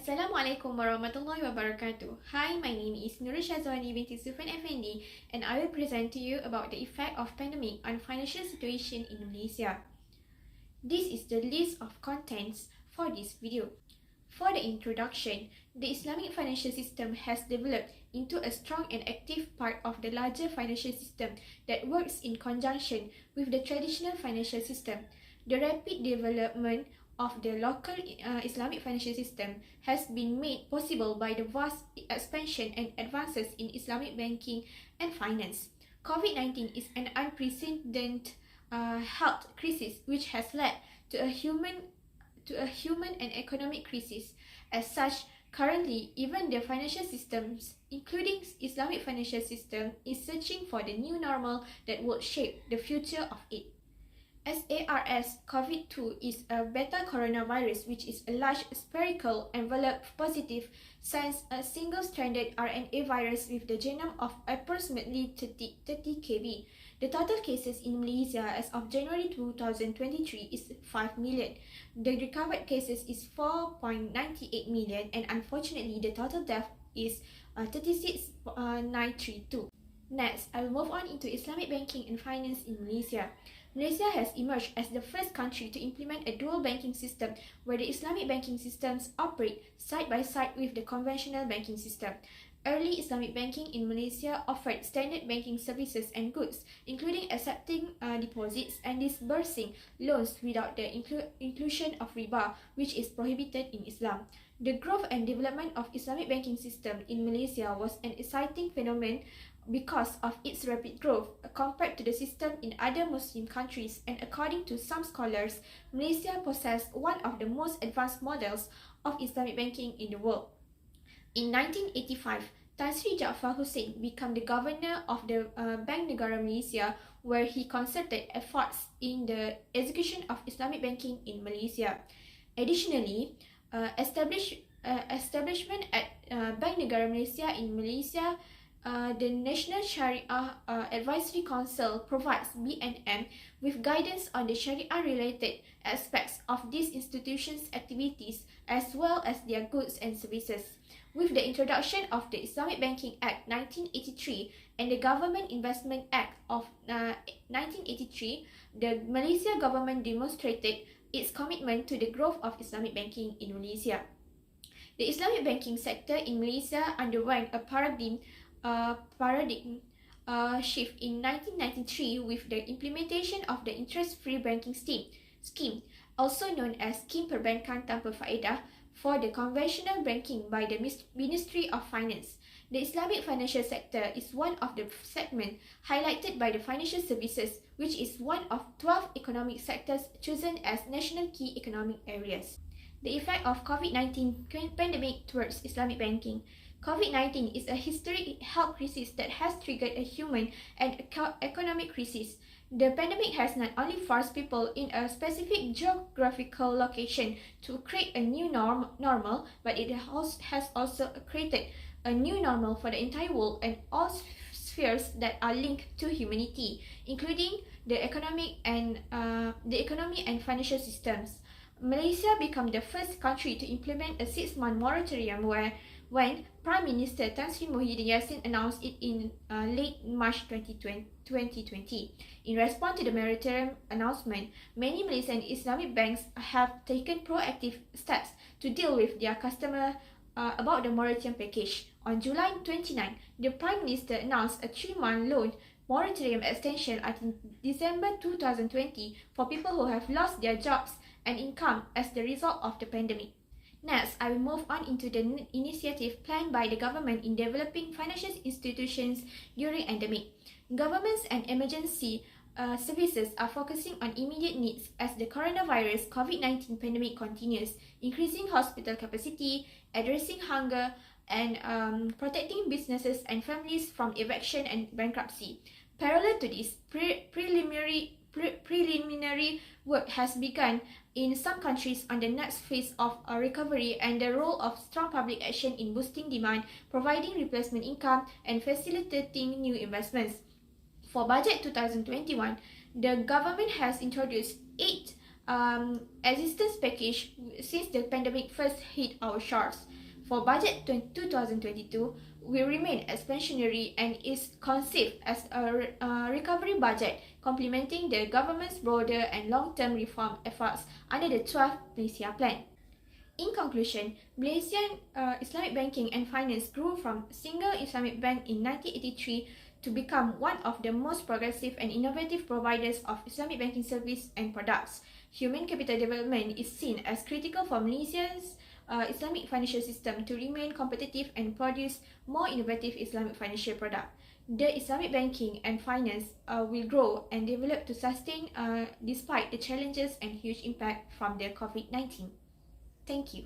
Assalamualaikum warahmatullahi wabarakatuh. Hi, my name is Nur Shazwani binti Sufyan Effendi and I will present to you about the effect of pandemic on financial situation in Malaysia. This is the list of contents for this video. For the introduction, the Islamic financial system has developed into a strong and active part of the larger financial system that works in conjunction with the traditional financial system. The rapid development of the local Islamic financial system has been made possible by the vast expansion and advances in Islamic banking and finance. COVID-19 is an unprecedented health crisis which has led to a human and economic crisis. As such, currently, even the financial systems, including Islamic financial system, is searching for the new normal that will shape the future of it. SARS-CoV-2 is a beta coronavirus which is a large spherical envelope positive since a single-stranded RNA virus with the genome of approximately 30 kb. The total cases in Malaysia as of January 2023 is 5 million. The recovered cases is 4.98 million and unfortunately the total death is 36,932. Next, I will move on into Islamic banking and finance in Malaysia. Malaysia has emerged as the first country to implement a dual banking system where the Islamic banking systems operate side by side with the conventional banking system. Early Islamic banking in Malaysia offered standard banking services and goods, including accepting deposits and disbursing loans without the inclusion of riba, which is prohibited in Islam. The growth and development of Islamic banking system in Malaysia was an exciting phenomenon because of its rapid growth compared to the system in other Muslim countries, and according to some scholars, Malaysia possessed one of the most advanced models of Islamic banking in the world. In 1985, Tan Sri Jaafar Hussain became the governor of the Bank Negara Malaysia, where he concerted efforts in the execution of Islamic banking in Malaysia. Additionally, establishment at Bank Negara Malaysia in Malaysia, the National Sharia Advisory Council provides BNM with guidance on the Sharia-related aspects of these institutions' activities as well as their goods and services. With the introduction of the Islamic Banking Act 1983 and the Government Investment Act of 1983, the Malaysia government demonstrated its commitment to the growth of Islamic banking in Malaysia. The Islamic banking sector in Malaysia underwent a paradigm shift in 1993 with the implementation of the interest-free banking scheme, also known as Scheme Perbankan Tanpa Faedah, for the conventional banking by the Ministry of Finance. The Islamic financial sector is one of the segments highlighted by the financial services, which is one of 12 economic sectors chosen as national key economic areas. The effect of COVID-19 pandemic towards Islamic banking. COVID-19 is a historic health crisis that has triggered a human and economic crisis. The pandemic has not only forced people in a specific geographical location to create a new normal, but it has also created a new normal for the entire world and all spheres that are linked to humanity, including the economy and financial systems. Malaysia became the first country to implement a 6-month moratorium when Prime Minister Tan Sri Muhyiddin Yassin announced it in late March 2020. In response to the moratorium announcement, many Malaysian Islamic banks have taken proactive steps to deal with their customers about the moratorium package. On July 29, the Prime Minister announced a 3-month loan moratorium extension until December 2020 for people who have lost their jobs and income as the result of the pandemic. Next, I will move on into the initiative planned by the government in developing financial institutions during endemic. Governments and emergency services are focusing on immediate needs as the coronavirus COVID-19 pandemic continues, increasing hospital capacity, addressing hunger, and protecting businesses and families from eviction and bankruptcy. Parallel to this, preliminary work has begun in some countries on the next phase of recovery and the role of strong public action in boosting demand, providing replacement income, and facilitating new investments. For Budget 2021, the government has introduced 8 assistance package since the pandemic first hit our shores. For budget 2022, will remain expansionary and is conceived as a recovery budget complementing the government's broader and long-term reform efforts under the 12th Malaysia Plan. In conclusion, Malaysian Islamic banking and finance grew from a single Islamic bank in 1983 to become one of the most progressive and innovative providers of Islamic banking service and products. Human capital development is seen as critical for Malaysia's Islamic financial system to remain competitive and produce more innovative Islamic financial products. The Islamic banking and finance will grow and develop to sustain despite the challenges and huge impact from the COVID-19. Thank you.